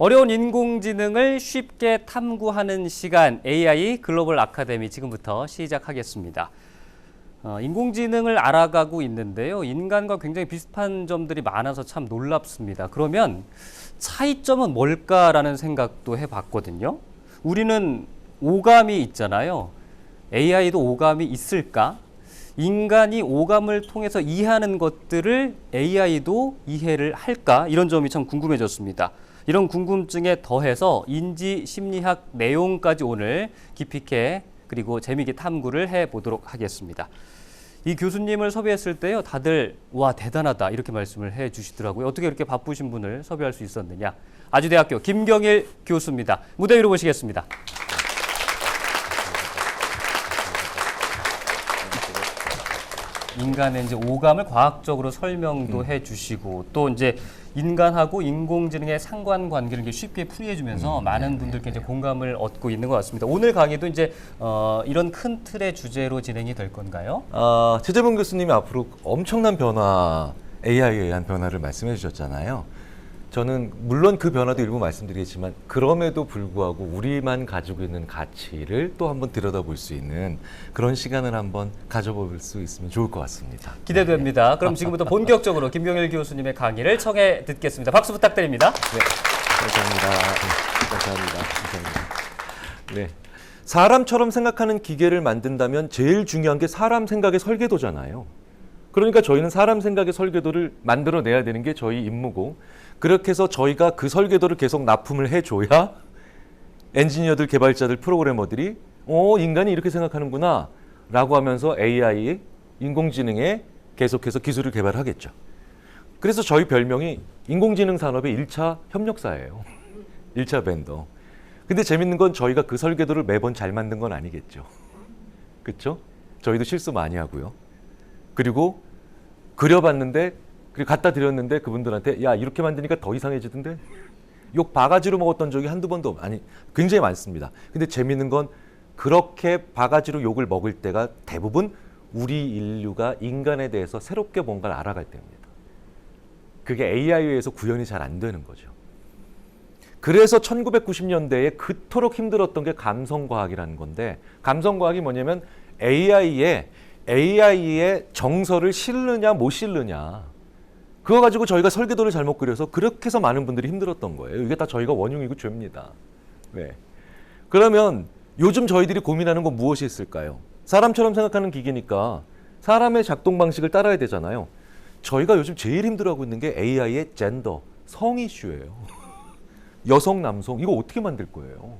어려운 인공지능을 쉽게 탐구하는 시간 AI 글로벌 아카데미 지금부터 시작하겠습니다. 인공지능을 알아가고 있는데요. 인간과 굉장히 비슷한 점들이 많아서 참 놀랍습니다. 그러면 차이점은 뭘까라는 생각도 해봤거든요. 우리는 오감이 있잖아요. AI도 오감이 있을까? 인간이 오감을 통해서 이해하는 것들을 AI도 이해를 할까? 이런 점이 참 궁금해졌습니다. 이런 궁금증에 더해서 인지 심리학 내용까지 오늘 깊이 있게 그리고 재미있게 탐구를 해보도록 하겠습니다. 이 교수님을 섭외했을 때요, 다들 와 대단하다 이렇게 말씀을 해주시더라고요. 어떻게 이렇게 바쁘신 분을 섭외할 수 있었느냐? 아주대학교 김경일 교수입니다. 무대 위로 모시겠습니다. 인간의 이제 오감을 과학적으로 설명도 해주시고 또 이제 인간하고 인공지능의 상관관계를 이렇게 쉽게 풀이해주면서 많은 분들께 이제 공감을 얻고 있는 것 같습니다. 오늘 강의도 이제 이런 큰 틀의 주제로 진행이 될 건가요? 최재봉 교수님이 앞으로 엄청난 변화, AI에 의한 변화를 말씀해 주셨잖아요. 저는 물론 그 변화도 일부 말씀드리겠지만 그럼에도 불구하고 우리만 가지고 있는 가치를 또 한번 들여다볼 수 있는 그런 시간을 한번 가져볼 수 있으면 좋을 것 같습니다. 기대됩니다. 그럼 지금부터 본격적으로 김경일 교수님의 강의를 청해 듣겠습니다. 박수 부탁드립니다. 네, 감사합니다. 네, 사람처럼 생각하는 기계를 만든다면 제일 중요한 게 사람 생각의 설계도잖아요. 그러니까 저희는 사람 생각의 설계도를 만들어내야 되는 게 저희 임무고, 그렇게 해서 저희가 그 설계도를 계속 납품을 해줘야 엔지니어들, 개발자들, 프로그래머들이 인간이 이렇게 생각하는구나 라고 하면서 AI, 인공지능에 계속해서 기술을 개발하겠죠. 그래서 저희 별명이 인공지능 산업의 1차 협력사예요. 1차 벤더. 근데 재밌는 건 저희가 그 설계도를 매번 잘 만든 건 아니겠죠. 그렇죠? 저희도 실수 많이 하고요. 그리고 그려봤는데, 그리고 갖다 드렸는데 그분들한테 야 이렇게 만드니까 더 이상해지던데? 욕 바가지로 먹었던 적이 한두 번도 아니 굉장히 많습니다. 근데 재밌는 건 그렇게 바가지로 욕을 먹을 때가 대부분 우리 인류가 인간에 대해서 새롭게 뭔가를 알아갈 때입니다. 그게 AI에 의해서 구현이 잘 안 되는 거죠. 그래서 1990년대에 그토록 힘들었던 게 감성과학이라는 건데, 감성과학이 뭐냐면 AI의 정서를 실느냐 못 실느냐, 그거 가지고 저희가 설계도를 잘못 그려서 그렇게 해서 많은 분들이 힘들었던 거예요. 이게 다 저희가 원흉이고 죄입니다. 네. 그러면 요즘 저희들이 고민하는 건 무엇이 있을까요? 사람처럼 생각하는 기계니까 사람의 작동 방식을 따라야 되잖아요. 저희가 요즘 제일 힘들어하고 있는 게 AI의 젠더, 성 이슈예요. 여성, 남성, 이거 어떻게 만들 거예요?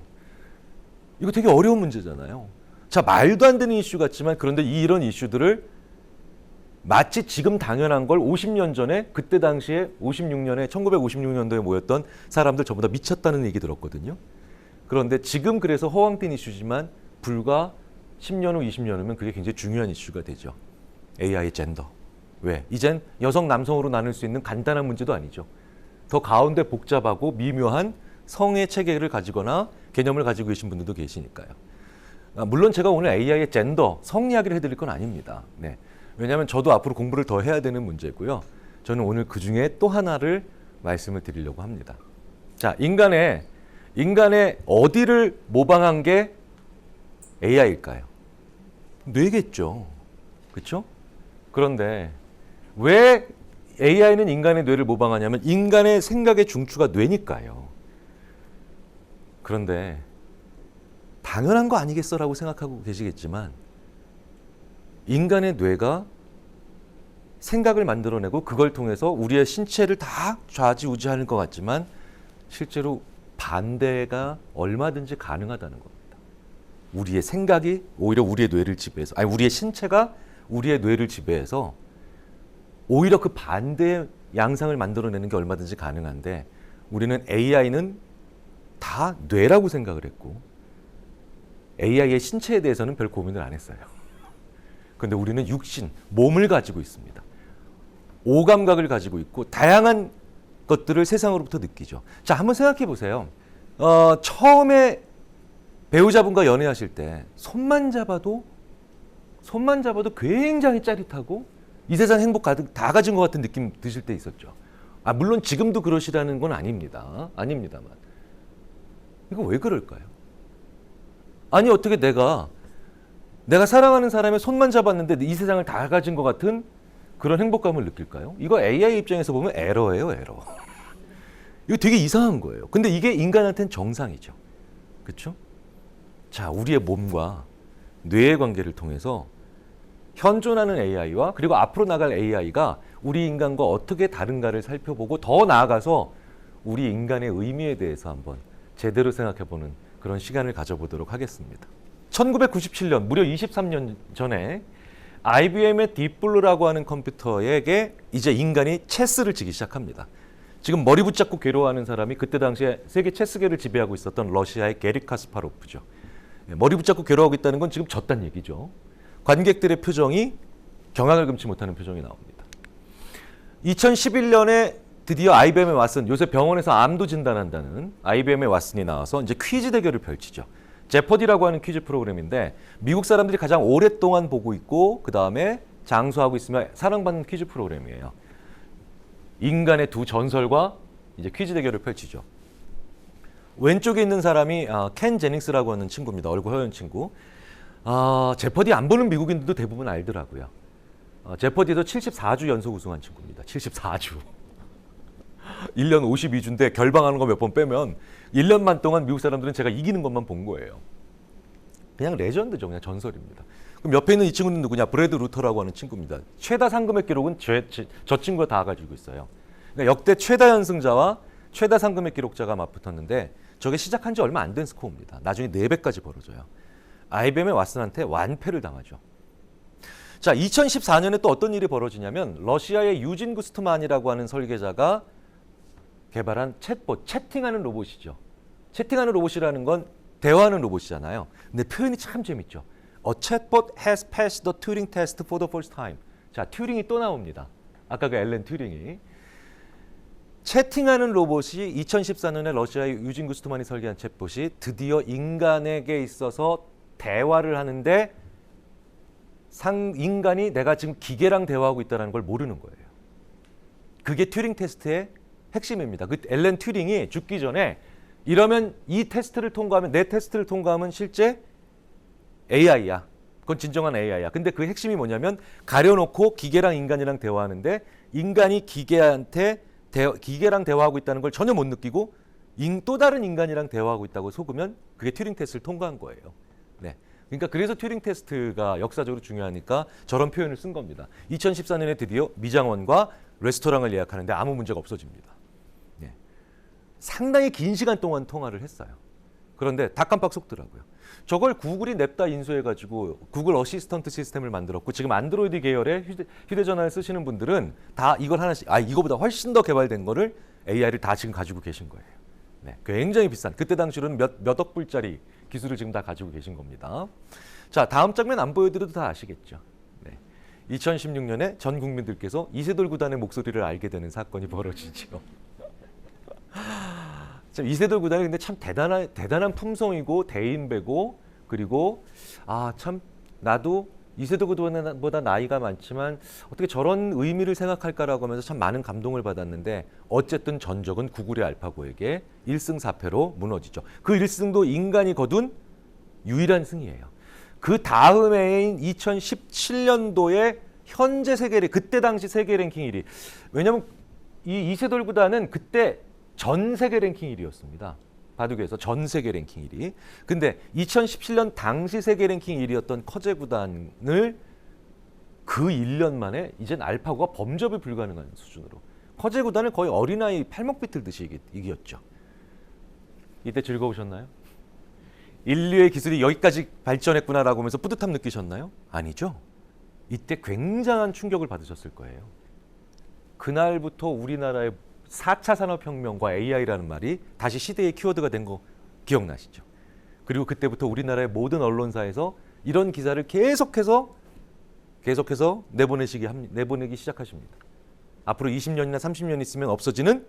이거 되게 어려운 문제잖아요. 자, 말도 안 되는 이슈 같지만 그런데 이런 이슈들을 마치 지금 당연한 걸 50년 전에, 그때 당시에 1956년도에 모였던 사람들 전부 다 미쳤다는 얘기 들었거든요. 그런데 지금 그래서 허황된 이슈지만 불과 10년 후, 20년 후면 그게 굉장히 중요한 이슈가 되죠. AI 젠더. 왜? 이젠 여성, 남성으로 나눌 수 있는 간단한 문제도 아니죠. 더 가운데 복잡하고 미묘한 성의 체계를 가지거나 개념을 가지고 계신 분들도 계시니까요. 물론 제가 오늘 AI의 젠더, 성 이야기를 해드릴 건 아닙니다. 네. 왜냐하면 저도 앞으로 공부를 더 해야 되는 문제고요. 저는 오늘 그 중에 또 하나를 말씀을 드리려고 합니다. 자, 인간의 어디를 모방한 게 AI일까요? 뇌겠죠. 그렇죠? 그런데 왜 AI는 인간의 뇌를 모방하냐면 인간의 생각의 중추가 뇌니까요. 그런데 당연한 거 아니겠어라고 생각하고 계시겠지만 인간의 뇌가 생각을 만들어내고 그걸 통해서 우리의 신체를 다 좌지우지하는 것 같지만 실제로 반대가 얼마든지 가능하다는 겁니다. 우리의 생각이 오히려 우리의 뇌를 지배해서, 아니 우리의 신체가 우리의 뇌를 지배해서 오히려 그 반대의 양상을 만들어내는 게 얼마든지 가능한데, 우리는 AI는 다 뇌라고 생각을 했고 AI의 신체에 대해서는 별 고민을 안 했어요. 그런데 우리는 육신, 몸을 가지고 있습니다. 오감각을 가지고 있고 다양한 것들을 세상으로부터 느끼죠. 자, 한번 생각해 보세요. 처음에 배우자분과 연애하실 때 손만 잡아도 굉장히 짜릿하고 이 세상 행복 가득 다 가진 것 같은 느낌 드실 때 있었죠. 물론 지금도 그러시라는 건 아닙니다만 이거 왜 그럴까요? 아니 어떻게 내가 사랑하는 사람의 손만 잡았는데 이 세상을 다 가진 것 같은 그런 행복감을 느낄까요? 이거 AI 입장에서 보면 에러예요, 에러. 이거 되게 이상한 거예요. 근데 이게 인간한테는 정상이죠. 그렇죠? 자, 우리의 몸과 뇌의 관계를 통해서 현존하는 AI와 그리고 앞으로 나갈 AI가 우리 인간과 어떻게 다른가를 살펴보고 더 나아가서 우리 인간의 의미에 대해서 한번 제대로 생각해보는 그런 시간을 가져보도록 하겠습니다. 1997년, 무려 23년 전에 IBM의 딥블루라고 하는 컴퓨터에게 이제 인간이 체스를 치기 시작합니다. 지금 머리 붙잡고 괴로워하는 사람이 그때 당시에 세계 체스계를 지배하고 있었던 러시아의 게리 카스파로프죠. 머리 붙잡고 괴로워하고 있다는 건 지금 졌다는 얘기죠. 관객들의 표정이 경악을 금치 못하는 표정이 나옵니다. 2011년에 드디어 IBM의 왓슨, 요새 병원에서 암도 진단한다는 IBM의 왓슨이 나와서 이제 퀴즈 대결을 펼치죠. 제퍼디라고 하는 퀴즈 프로그램인데 미국 사람들이 가장 오랫동안 보고 있고 그 다음에 장수하고 있으며 사랑받는 퀴즈 프로그램이에요. 인간의 두 전설과 이제 퀴즈 대결을 펼치죠. 왼쪽에 있는 사람이 켄 제닝스라고 하는 친구입니다. 얼굴 허연 친구. 제퍼디 안 보는 미국인들도 대부분 알더라고요. 제퍼디에서 74주 연속 우승한 친구입니다. 74주. 1년 52주인데 결방하는 거 몇 번 빼면 1년만 동안 미국 사람들은 제가 이기는 것만 본 거예요. 그냥 레전드죠. 그냥 전설입니다. 그럼 옆에 있는 이 친구는 누구냐? 브래드 루터라고 하는 친구입니다. 최다 상금액 기록은 저 친구가 다 가지고 있어요. 그러니까 역대 최다 연승자와 최다 상금액 기록자가 맞붙었는데 저게 시작한 지 얼마 안 된 스코어입니다. 나중에 4배까지 벌어져요. IBM의 왓슨한테 완패를 당하죠. 자, 2014년에 또 어떤 일이 벌어지냐면 러시아의 유진 구스트만이라고 하는 설계자가 개발한 챗봇, 채팅하는 로봇이죠. 채팅하는 로봇이라는 건 대화하는 로봇이잖아요. 근데 표현이 참 재밌죠. A chatbot has passed the Turing test for the first time. 자, 튜링이 또 나옵니다. 아까 그 앨런 튜링이. 채팅하는 로봇이 2014년에 러시아의 유진 구스트만이 설계한 챗봇이 드디어 인간에게 있어서 대화를 하는데 인간이 내가 지금 기계랑 대화하고 있다는 걸 모르는 거예요. 그게 튜링 테스트의 핵심입니다. 그 앨런 튜링이 죽기 전에 이러면 이 테스트를 통과하면 내 테스트를 통과하면 실제 AI야. 그건 진정한 AI야. 근데 그 핵심이 뭐냐면 가려놓고 기계랑 인간이랑 대화하는데 인간이 기계랑 대화하고 있다는 걸 전혀 못 느끼고 또 다른 인간이랑 대화하고 있다고 속으면 그게 튜링 테스트를 통과한 거예요. 네. 그러니까 그래서 튜링 테스트가 역사적으로 중요하니까 저런 표현을 쓴 겁니다. 2014년에 드디어 미장원과 레스토랑을 예약하는데 아무 문제가 없어집니다. 네. 상당히 긴 시간 동안 통화를 했어요. 그런데 다 깜빡 속더라고요. 저걸 구글이 냅다 인수해가지고 구글 어시스턴트 시스템을 만들었고 지금 안드로이드 계열의 휴대전화를 쓰시는 분들은 다 이걸 하나씩 이거보다 훨씬 더 개발된 거를 AI를 다 지금 가지고 계신 거예요. 네, 굉장히 비싼 그때 당시로는 몇억 불짜리 기술을 지금 다 가지고 계신 겁니다. 자, 다음 장면 안 보여드려도 다 아시겠죠. 네, 2016년에 전 국민들께서 이세돌 구단의 목소리를 알게 되는 사건이 벌어지죠. 참 이세돌 구단이 근데 참 대단한 품성이고 대인배고 그리고 참 나도 이세돌 구단보다 나이가 많지만 어떻게 저런 의미를 생각할까라고 하면서 참 많은 감동을 받았는데 어쨌든 전적은 구글의 알파고에게 1승 4패로 무너지죠. 그 1승도 인간이 거둔 유일한 승이에요. 그 다음 해인 2017년도에 현재 그때 당시 세계 랭킹 1위. 왜냐하면 이 이세돌 구단은 그때 전 세계 랭킹 1위였습니다. 바둑에서 전 세계 랭킹 1위. 근데 2017년 당시 세계 랭킹 1위였던 커제 구단을 그 1년 만에 이젠 알파고가 범접이 불가능한 수준으로 커제 구단을 거의 어린아이 팔목 비틀듯이 이겼죠. 이때 즐거우셨나요? 인류의 기술이 여기까지 발전했구나라고 하면서 뿌듯함 느끼셨나요? 아니죠. 이때 굉장한 충격을 받으셨을 거예요. 그날부터 우리나라의 4차 산업혁명과 AI라는 말이 다시 시대의 키워드가 된 거 기억나시죠? 그리고 그때부터 우리나라의 모든 언론사에서 이런 기사를 계속해서 내보내기 시작하십니다. 앞으로 20년이나 30년 있으면 없어지는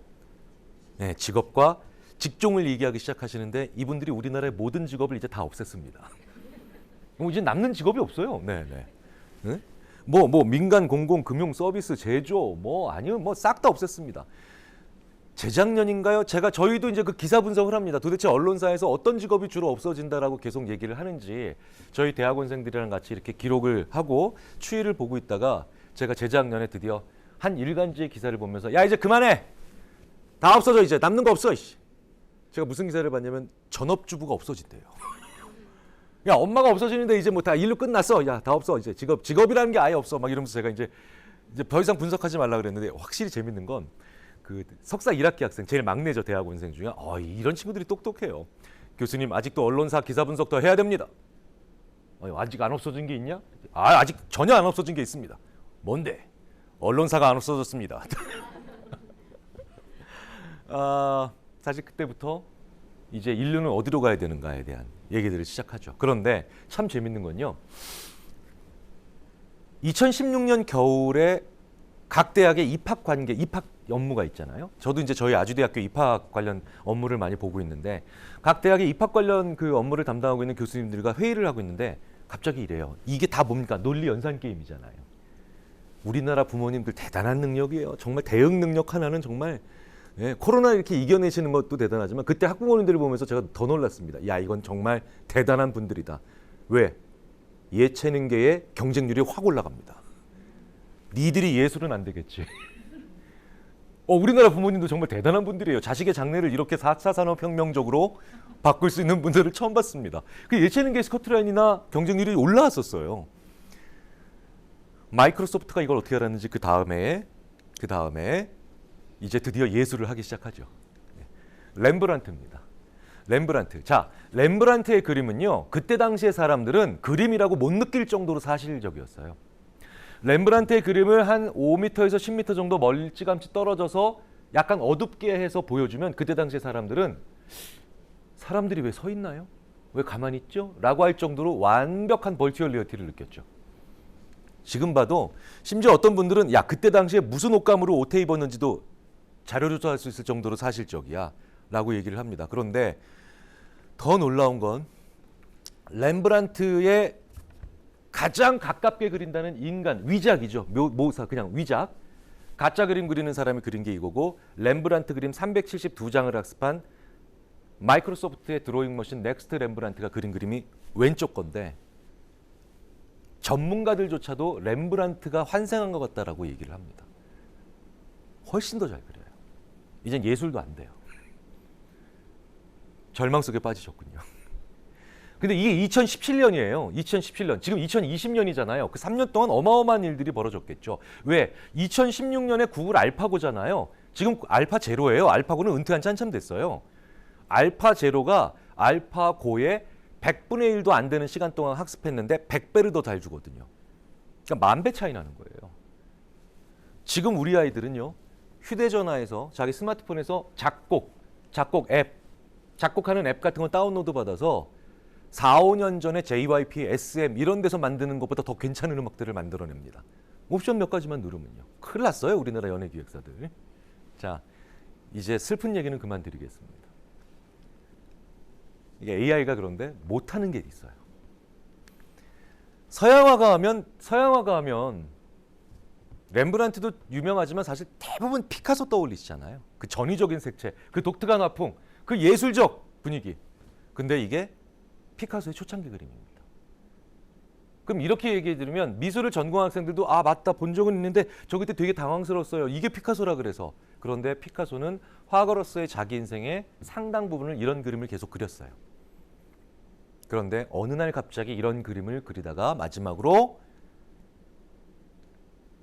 직업과 직종을 얘기하기 시작하시는데 이분들이 우리나라의 모든 직업을 이제 다 없앴습니다. 이제 남는 직업이 없어요. 네? 뭐 민간 공공 금융 서비스 제조 아니면 싹 다 없앴습니다. 재작년인가요? 저희도 이제 그 기사 분석을 합니다. 도대체 언론사에서 어떤 직업이 주로 없어진다라고 계속 얘기를 하는지 저희 대학원생들이랑 같이 이렇게 기록을 하고 추이를 보고 있다가 제가 재작년에 드디어 한 일간지의 기사를 보면서 야 이제 그만해! 다 없어져 이제 남는 거 없어! 제가 무슨 기사를 봤냐면 전업주부가 없어진대요. 야 엄마가 없어지는데 이제 뭐 다 일로 끝났어. 야 다 없어 이제 직업이라는 게 아예 없어. 막 이러면서 제가 이제 더 이상 분석하지 말라 그랬는데 확실히 재밌는 건 그 석사 1학기 학생 제일 막내죠 대학원생 중에 이런 친구들이 똑똑해요. 교수님 아직도 언론사 기사 분석 더 해야 됩니다. 아직 안 없어진 게 있냐? 아직 전혀 안 없어진 게 있습니다. 뭔데? 언론사가 안 없어졌습니다. 사실 그때부터 이제 인류는 어디로 가야 되는가에 대한 얘기들을 시작하죠. 그런데 참 재밌는 건요. 2016년 겨울에 각 대학의 입학 업무가 있잖아요. 저도 이제 저희 아주대학교 입학 관련 업무를 많이 보고 있는데 각 대학의 입학 관련 그 업무를 담당하고 있는 교수님들과 회의를 하고 있는데 갑자기 이래요. 이게 다 뭡니까? 논리 연산 게임이잖아요. 우리나라 부모님들 대단한 능력이에요. 정말 대응 능력 하나는 정말 코로나 이렇게 이겨내시는 것도 대단하지만 그때 학부모님들을 보면서 제가 더 놀랐습니다. 야 이건 정말 대단한 분들이다. 왜? 예체능계의 경쟁률이 확 올라갑니다. 니들이 예술은 안 되겠지. 우리나라 부모님도 정말 대단한 분들이에요. 자식의 장래를 이렇게 4차 산업혁명적으로 바꿀 수 있는 분들을 처음 봤습니다. 그 예체능계 스커트라인이나 경쟁률이 올라왔었어요. 마이크로소프트가 이걸 어떻게 알았는지 그 다음에 이제 드디어 예술을 하기 시작하죠. 렘브란트입니다. 렘브란트. 자, 렘브란트의 그림은요. 그때 당시의 사람들은 그림이라고 못 느낄 정도로 사실적이었어요. 렘브란트의 그림을 한 5m에서 10m 정도 멀찌감치 떨어져서 약간 어둡게 해서 보여주면 그때 당시의 사람들은 사람들이 왜 서 있나요? 왜 가만히 있죠? 라고 할 정도로 완벽한 벌추얼 리얼티를 느꼈죠. 지금 봐도 심지어 어떤 분들은 야 그때 당시에 무슨 옷감으로 옷에 입었는지도 자료 조사할 수 있을 정도로 사실적이야 라고 얘기를 합니다. 그런데 더 놀라운 건 렘브란트의 가장 가깝게 그린다는 인간, 위작이죠. 모사 그냥 위작. 가짜 그림 그리는 사람이 그린 게 이거고 렘브란트 그림 372장을 학습한 마이크로소프트의 드로잉 머신 넥스트 렘브란트가 그린 그림이 왼쪽 건데 전문가들조차도 렘브란트가 환생한 것 같다라고 얘기를 합니다. 훨씬 더 잘 그려요. 이젠 예술도 안 돼요. 절망 속에 빠지셨군요. 근데 이게 2017년이에요. 2017년. 지금 2020년이잖아요. 그 3년 동안 어마어마한 일들이 벌어졌겠죠. 왜? 2016년에 구글 알파고잖아요. 지금 알파 제로예요. 알파고는 은퇴한 지 한참 됐어요. 알파 제로가 알파고의 100분의 1도 안 되는 시간 동안 학습했는데 100배를 더 잘 주거든요. 그러니까 10,000배 차이 나는 거예요. 지금 우리 아이들은요. 휴대전화에서 자기 스마트폰에서 작곡 앱, 작곡하는 앱 같은 거 다운로드 받아서 4, 5년 전에 JYP, SM 이런 데서 만드는 것보다 더 괜찮은 음악들을 만들어냅니다. 옵션 몇 가지만 누르면요. 큰일 났어요. 우리나라 연예기획사들. 자, 이제 슬픈 얘기는 그만 드리겠습니다. 이게 AI가 그런데 못하는 게 있어요. 서양화가 하면 렘브란트도 유명하지만 사실 대부분 피카소 떠올리시잖아요. 그 전위적인 색채, 그 독특한 화풍, 그 예술적 분위기. 근데 이게 피카소의 초창기 그림입니다. 그럼 이렇게 얘기해 드리면 미술을 전공한 학생들도 아 맞다 본 적은 있는데 저 그때 되게 당황스러웠어요. 이게 피카소라 그래서. 그런데 피카소는 화가로서의 자기 인생의 상당 부분을 이런 그림을 계속 그렸어요. 그런데 어느 날 갑자기 이런 그림을 그리다가 마지막으로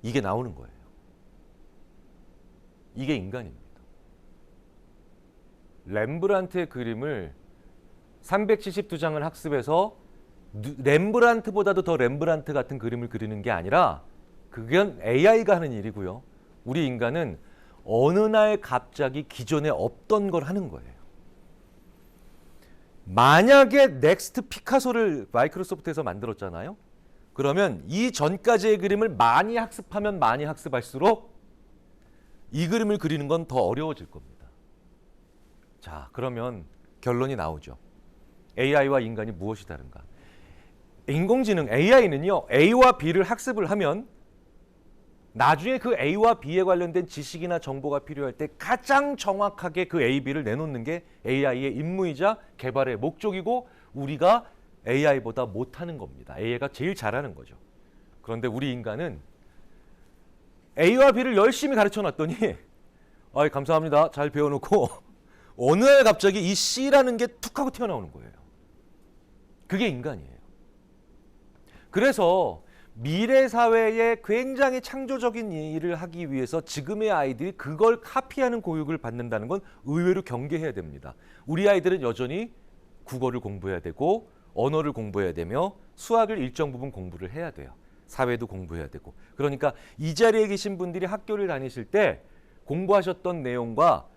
이게 나오는 거예요. 이게 인간입니다. 렘브란트의 그림을 372장을 학습해서 렘브란트보다도 더 렘브란트 같은 그림을 그리는 게 아니라 그건 AI가 하는 일이고요. 우리 인간은 어느 날 갑자기 기존에 없던 걸 하는 거예요. 만약에 넥스트 피카소를 마이크로소프트에서 만들었잖아요. 그러면 이 전까지의 그림을 많이 학습하면 많이 학습할수록 이 그림을 그리는 건 더 어려워질 겁니다. 자, 그러면 결론이 나오죠. AI와 인간이 무엇이 다른가? 인공지능 AI는요. A와 B를 학습을 하면 나중에 그 A와 B에 관련된 지식이나 정보가 필요할 때 가장 정확하게 그 A, B를 내놓는 게 AI의 임무이자 개발의 목적이고 우리가 AI보다 못하는 겁니다. AI가 제일 잘하는 거죠. 그런데 우리 인간은 A와 B를 열심히 가르쳐 놨더니 감사합니다. 잘 배워놓고 어느 날 갑자기 이 C라는 게 툭 하고 튀어나오는 거예요. 그게 인간이에요. 그래서 미래 사회에 굉장히 창조적인 일을 하기 위해서 지금의 아이들이 그걸 카피하는 교육을 받는다는 건 의외로 경계해야 됩니다. 우리 아이들은 여전히 국어를 공부해야 되고 언어를 공부해야 되며 수학을 일정 부분 공부를 해야 돼요. 사회도 공부해야 되고. 그러니까 이 자리에 계신 분들이 학교를 다니실 때 공부하셨던 내용과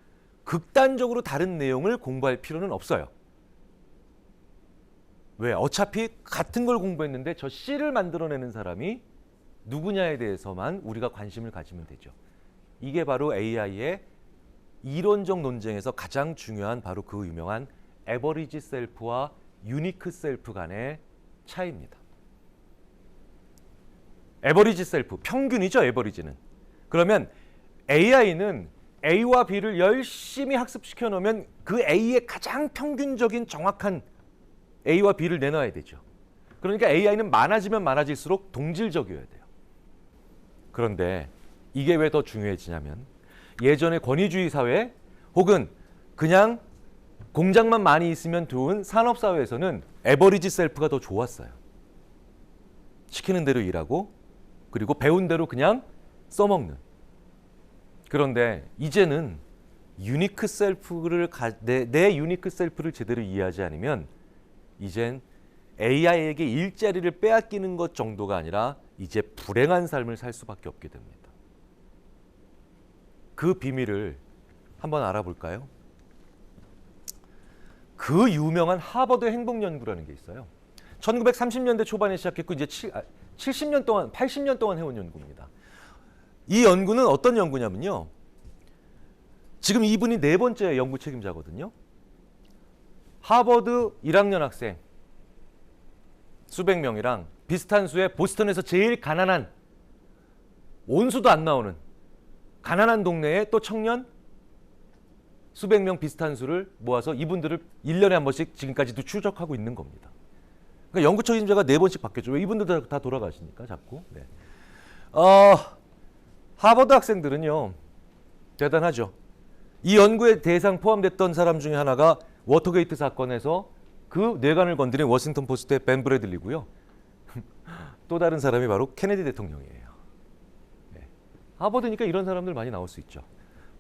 극단적으로 다른 내용을 공부할 필요는 없어요. 왜? 어차피 같은 걸 공부했는데 저 C를 만들어내는 사람이 누구냐에 대해서만 우리가 관심을 가지면 되죠. 이게 바로 AI의 이론적 논쟁에서 가장 중요한 바로 그 유명한 에버리지 셀프와 유니크 셀프 간의 차이입니다. 에버리지 셀프, 평균이죠, 에버리지는. 그러면 AI는 A와 B를 열심히 학습시켜 놓으면 그 A의 가장 평균적인 정확한 A와 B를 내놔야 되죠. 그러니까 AI는 많아지면 많아질수록 동질적이어야 돼요. 그런데 이게 왜 더 중요해지냐면 예전의 권위주의 사회 혹은 그냥 공장만 많이 있으면 좋은 산업사회에서는 에버리지 셀프가 더 좋았어요. 시키는 대로 일하고 그리고 배운 대로 그냥 써먹는. 그런데 이제는 유니크 셀프를 내 유니크 셀프를 제대로 이해하지 않으면 이젠 AI에게 일자리를 빼앗기는 것 정도가 아니라 이제 불행한 삶을 살 수밖에 없게 됩니다. 그 비밀을 한번 알아볼까요? 그 유명한 하버드 행복연구라는 게 있어요. 1930년대 초반에 시작했고 이제 70년 동안, 80년 동안 해온 연구입니다. 이 연구는 어떤 연구냐면요. 지금 이분이 네 번째 연구 책임자거든요. 하버드 1학년 학생 수백 명이랑 비슷한 수의 보스턴에서 제일 가난한 온수도 안 나오는 가난한 동네에 또 청년 수백 명 비슷한 수를 모아서 이분들을 1년에 한 번씩 지금까지도 추적하고 있는 겁니다. 그러니까 연구 책임자가 네 번씩 바뀌었죠. 왜 이분들 다 돌아가시니까 자꾸. 네. 하버드 학생들은요. 대단하죠. 이 연구에 대상 포함됐던 사람 중에 하나가 워터게이트 사건에서 그 뇌관을 건드린 워싱턴 포스트의 벤 브래들리고요. 또 다른 사람이 바로 케네디 대통령이에요. 네. 하버드니까 이런 사람들 많이 나올 수 있죠.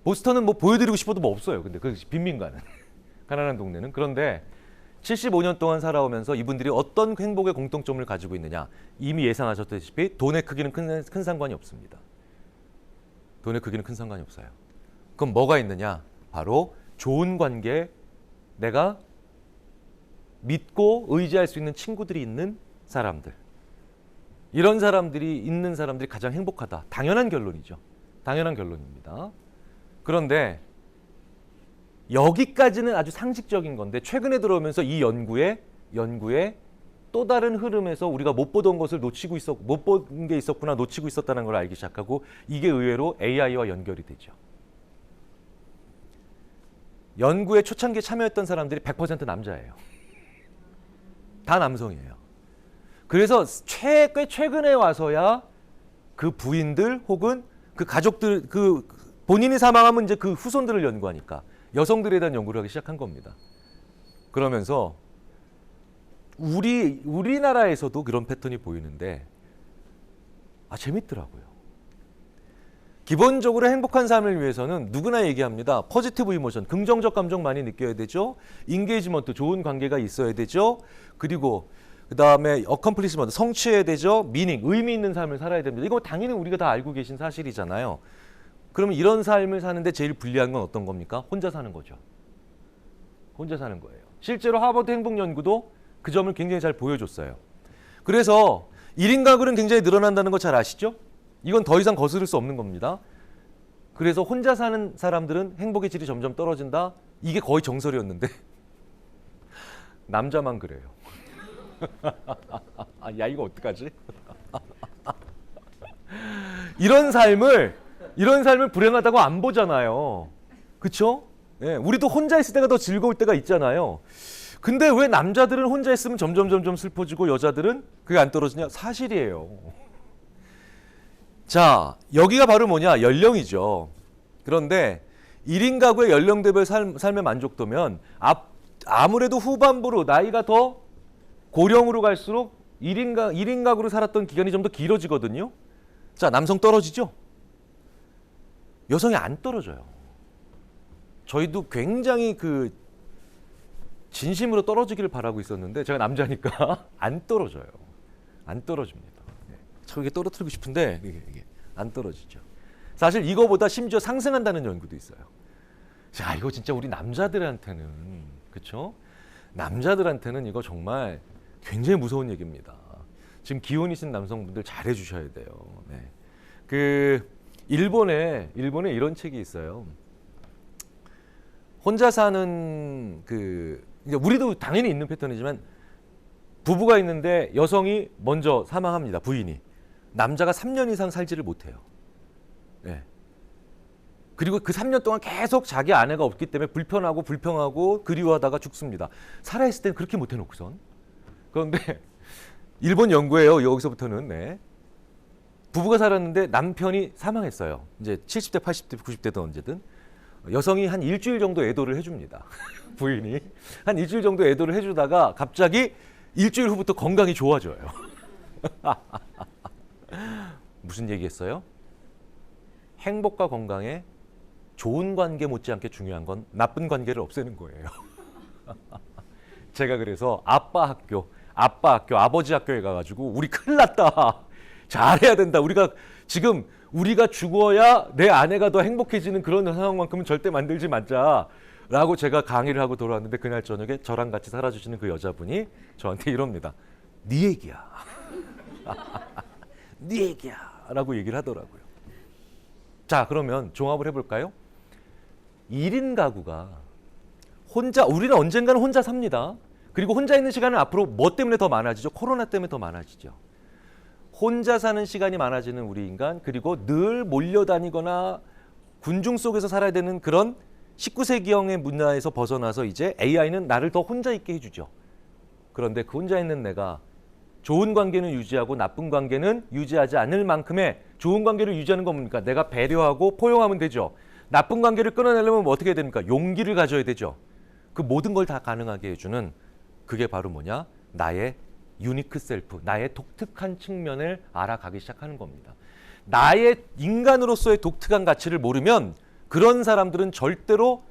보스턴은 뭐 보여드리고 싶어도 뭐 없어요. 근데 그 빈민가는 가난한 동네는. 그런데 75년 동안 살아오면서 이분들이 어떤 행복의 공통점을 가지고 있느냐. 이미 예상하셨다시피 돈의 크기는 큰 상관이 없습니다. 돈의 크기는 큰 상관이 없어요. 그럼 뭐가 있느냐? 바로 좋은 관계, 내가 믿고 의지할 수 있는 친구들이 있는 사람들. 이런 사람들이 있는 사람들이 가장 행복하다. 당연한 결론이죠. 당연한 결론입니다. 그런데 여기까지는 아주 상식적인 건데 최근에 들어오면서 이 연구에 또 다른 흐름에서 우리가 못 보던 것을 못 본 게 있었구나, 놓치고 있었다는 걸 알기 시작하고 이게 의외로 AI와 연결이 되죠. 연구에 초창기에 참여했던 사람들이 100% 남자예요. 다 남성이에요. 그래서 꽤 최근에 와서야 그 부인들 혹은 그 가족들, 그 본인이 사망하면 이제 그 후손들을 연구하니까 여성들에 대한 연구를 하기 시작한 겁니다. 그러면서 우리나라에서도 그런 패턴이 보이는데 재밌더라고요. 기본적으로 행복한 삶을 위해서는 누구나 얘기합니다. 포지티브 이모션, 긍정적 감정 많이 느껴야 되죠. 인게이지먼트, 좋은 관계가 있어야 되죠. 그리고 그 다음에 어컴플리시먼트, 성취해야 되죠. 미닝, 의미 있는 삶을 살아야 됩니다. 이거 당연히 우리가 다 알고 계신 사실이잖아요. 그러면 이런 삶을 사는데 제일 불리한 건 어떤 겁니까? 혼자 사는 거죠. 혼자 사는 거예요. 실제로 하버드 행복연구도 그 점을 굉장히 잘 보여줬어요. 그래서 1인 가구는 굉장히 늘어난다는 거 잘 아시죠? 이건 더 이상 거스를 수 없는 겁니다. 그래서 혼자 사는 사람들은 행복의 질이 점점 떨어진다. 이게 거의 정설이었는데 남자만 그래요. 야 이거 어떡하지? 이런 삶을 불행하다고 안 보잖아요. 그렇죠? 예, 우리도 혼자 있을 때가 더 즐거울 때가 있잖아요. 근데 왜 남자들은 혼자 있으면 점점 슬퍼지고 여자들은 그게 안 떨어지냐? 사실이에요. 자, 여기가 바로 뭐냐? 연령이죠. 그런데 1인 가구의 연령대별 삶의 만족도면 아무래도 후반부로 나이가 더 고령으로 갈수록 1인 가구로 살았던 기간이 좀 더 길어지거든요. 자, 남성 떨어지죠? 여성이 안 떨어져요. 저희도 굉장히 진심으로 떨어지기를 바라고 있었는데 제가 남자니까 안 떨어져요. 안 떨어집니다. 참 이게 떨어뜨리고 싶은데 이게 안 떨어지죠. 사실 이거보다 심지어 상승한다는 연구도 있어요. 자, 이거 진짜 우리 남자들한테는 그렇죠? 남자들한테는 이거 정말 굉장히 무서운 얘기입니다. 지금 기혼이신 남성분들 잘해 주셔야 돼요. 네. 일본에 이런 책이 있어요. 혼자 사는 우리도 당연히 있는 패턴이지만 부부가 있는데 여성이 먼저 사망합니다. 부인이. 남자가 3년 이상 살지를 못해요. 네. 그리고 그 3년 동안 계속 자기 아내가 없기 때문에 불평하고 그리워하다가 죽습니다. 살아있을 때는 그렇게 못해놓고선. 그런데 일본 연구예요. 여기서부터는. 네. 부부가 살았는데 남편이 사망했어요. 이제 70대, 80대, 90대든 언제든. 여성이 한 일주일 정도 애도를 해줍니다. 부인이. 한 일주일 정도 애도를 해주다가 갑자기 일주일 후부터 건강이 좋아져요. 무슨 얘기했어요? 행복과 건강에 좋은 관계 못지않게 중요한 건 나쁜 관계를 없애는 거예요. 제가 그래서 아빠 학교, 아버지 학교에 가가지고 우리 큰일 났다. 잘해야 된다. 우리가 죽어야 내 아내가 더 행복해지는 그런 상황만큼은 절대 만들지 말자라고 제가 강의를 하고 돌아왔는데 그날 저녁에 저랑 같이 살아주시는 그 여자분이 저한테 이럽니다. 네 얘기야. 네 얘기야. 라고 얘기를 하더라고요. 자, 그러면 종합을 해볼까요? 1인 가구가 우리는 언젠가는 혼자 삽니다. 그리고 혼자 있는 시간은 앞으로 뭐 때문에 더 많아지죠? 코로나 때문에 더 많아지죠. 혼자 사는 시간이 많아지는 우리 인간, 그리고 늘 몰려다니거나 군중 속에서 살아야 되는 그런 19세기형의 문화에서 벗어나서 이제 AI는 나를 더 혼자 있게 해주죠. 그런데 그 혼자 있는 내가 좋은 관계는 유지하고 나쁜 관계는 유지하지 않을 만큼의 좋은 관계를 유지하는 건 뭡니까? 내가 배려하고 포용하면 되죠. 나쁜 관계를 끊어내려면 어떻게 해야 됩니까? 용기를 가져야 되죠. 그 모든 걸 다 가능하게 해주는 그게 바로 뭐냐? 나의 유니크 셀프, 나의 독특한 측면을 알아가기 시작하는 겁니다. 나의 인간으로서의 독특한 가치를 모르면 그런 사람들은 절대로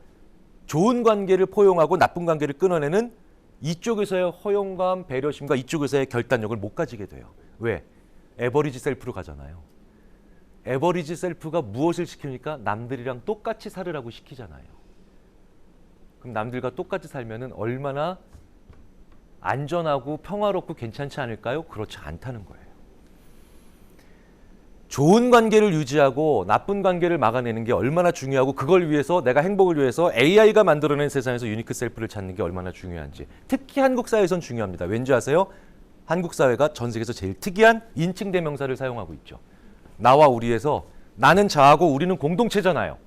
좋은 관계를 포용하고 나쁜 관계를 끊어내는 이쪽에서의 허용감, 배려심과 이쪽에서의 결단력을 못 가지게 돼요. 왜? 에버리지 셀프로 가잖아요. 에버리지 셀프가 무엇을 시키니까 남들이랑 똑같이 살으라고 시키잖아요. 그럼 남들과 똑같이 살면은 얼마나 안전하고 평화롭고 괜찮지 않을까요? 그렇지 않다는 거예요. 좋은 관계를 유지하고 나쁜 관계를 막아내는 게 얼마나 중요하고 그걸 위해서 내가 행복을 위해서 AI가 만들어낸 세상에서 유니크 셀프를 찾는 게 얼마나 중요한지 특히 한국 사회에선 중요합니다. 왠지 아세요? 한국 사회가 전 세계에서 제일 특이한 인칭 대명사를 사용하고 있죠. 나와 우리에서 나는 자하고 우리는 공동체잖아요.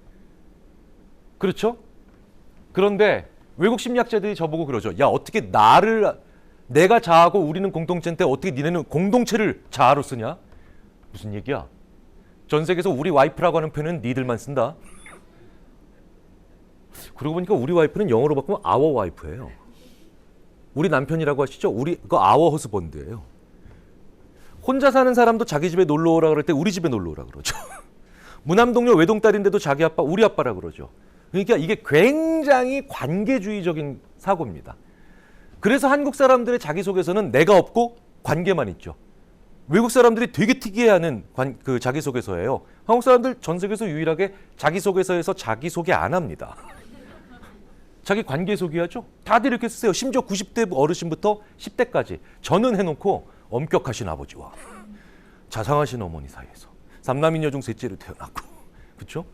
그렇죠? 그런데 외국 심리학자들이 저보고 그러죠. 야, 어떻게 내가 자하고 우리는 공동체인데 어떻게 니네는 공동체를 자아로 쓰냐? 무슨 얘기야? 전 세계에서 우리 와이프라고 하는 표현은 니들만 쓴다. 그러고 보니까 우리 와이프는 영어로 바꾸면 our 와이프예요. 우리 남편이라고 하시죠? 그거 our 허스번드예요. 혼자 사는 사람도 자기 집에 놀러 오라 그럴 때 우리 집에 놀러 오라 그러죠. 무남동료 외동딸인데도 자기 아빠 우리 아빠라 그러죠. 그러니까 이게 굉장히 관계주의적인 사고입니다. 그래서 한국 사람들의 자기소개서는 내가 없고 관계만 있죠. 외국 사람들이 되게 특이해하는 그 자기소개서예요. 한국 사람들 전 세계에서 유일하게 자기소개서에서 자기소개 안 합니다. 자기 관계 소개하죠. 다들 이렇게 쓰세요. 심지어 90대 어르신부터 10대까지. 저는 해놓고 엄격하신 아버지와 자상하신 어머니 사이에서 3남이녀 중 셋째로 태어났고. 그렇죠?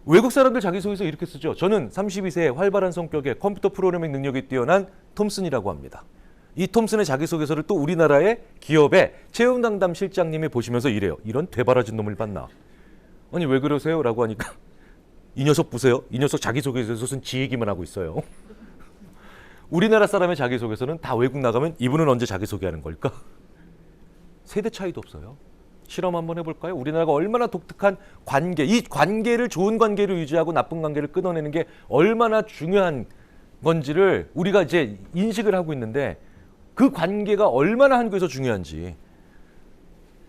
외국 사람들 자기소개서 이렇게 쓰죠. 저는 32세에 활발한 성격에 컴퓨터 프로그래밍 능력이 뛰어난 톰슨이라고 합니다. 이 톰슨의 자기소개서를 또 우리나라의 기업의 채용담당 실장님이 보시면서 이래요. 이런 되바라진 놈을 봤나. 아니 왜 그러세요? 라고 하니까 이 녀석 보세요. 이 녀석 자기소개서는 지 얘기만 하고 있어요. 우리나라 사람의 자기소개서는 다 외국 나가면 이분은 언제 자기소개하는 걸까? 세대 차이도 없어요. 실험 한번 해볼까요? 우리나라가 얼마나 독특한 관계, 이 관계를 좋은 관계를 유지하고 나쁜 관계를 끊어내는 게 얼마나 중요한 건지를 우리가 이제 인식을 하고 있는데 그 관계가 얼마나 한국에서 중요한지.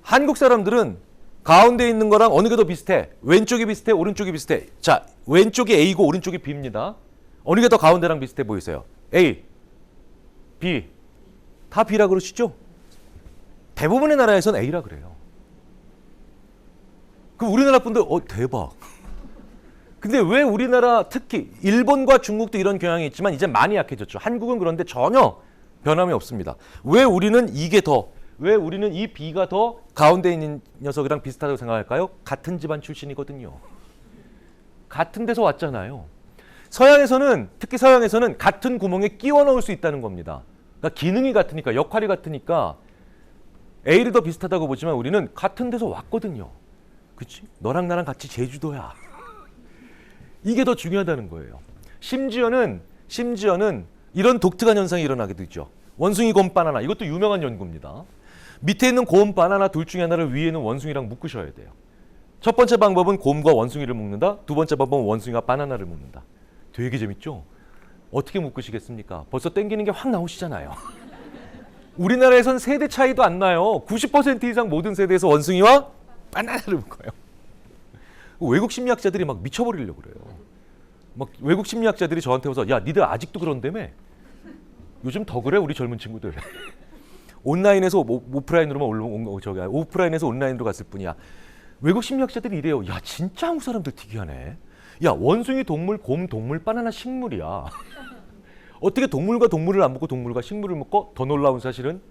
한국 사람들은 가운데 있는 거랑 어느 게 더 비슷해? 왼쪽이 비슷해? 오른쪽이 비슷해? 자, 왼쪽이 A고 오른쪽이 B입니다. 어느 게 더 가운데랑 비슷해 보이세요? A, B. 다 B라 그러시죠? 대부분의 나라에서는 A라 그래요. 그럼 우리나라 분들 대박. 근데 왜 우리나라 특히 일본과 중국도 이런 경향이 있지만 이제 많이 약해졌죠. 한국은 그런데 전혀 변함이 없습니다. 왜 우리는 왜 우리는 이 B가 더 가운데 있는 녀석이랑 비슷하다고 생각할까요? 같은 집안 출신이거든요. 같은 데서 왔잖아요. 서양에서는 특히 서양에서는 같은 구멍에 끼워 넣을 수 있다는 겁니다. 그러니까 기능이 같으니까 역할이 같으니까 A를 더 비슷하다고 보지만 우리는 같은 데서 왔거든요. 그치? 너랑 나랑 같이 제주도야. 이게 더 중요하다는 거예요. 심지어는 이런 독특한 현상이 일어나게 되죠. 원숭이 곰 바나나 이것도 유명한 연구입니다. 밑에 있는 곰 바나나 둘 중에 하나를 위에 있는 원숭이랑 묶으셔야 돼요. 첫 번째 방법은 곰과 원숭이를 묶는다. 두 번째 방법은 원숭이와 바나나를 묶는다. 되게 재밌죠? 어떻게 묶으시겠습니까? 벌써 땡기는 게 확 나오시잖아요. 우리나라에선 세대 차이도 안 나요. 90% 이상 모든 세대에서 원숭이와 바나나를 묶어요. 외국 심리학자들이 막 미쳐버리려고 그래요. 막 외국 심리학자들이 저한테 와서 야 니들 아직도 그런다며? 요즘 더 그래 우리 젊은 친구들. 온라인에서 오프라인에서 온라인으로 갔을 뿐이야. 외국 심리학자들이 이래요. 야 진짜 한국 사람들 특이하네. 야 원숭이 동물, 곰 동물, 바나나 식물이야. 어떻게 동물과 동물을 안 먹고 동물과 식물을 먹고 더 놀라운 사실은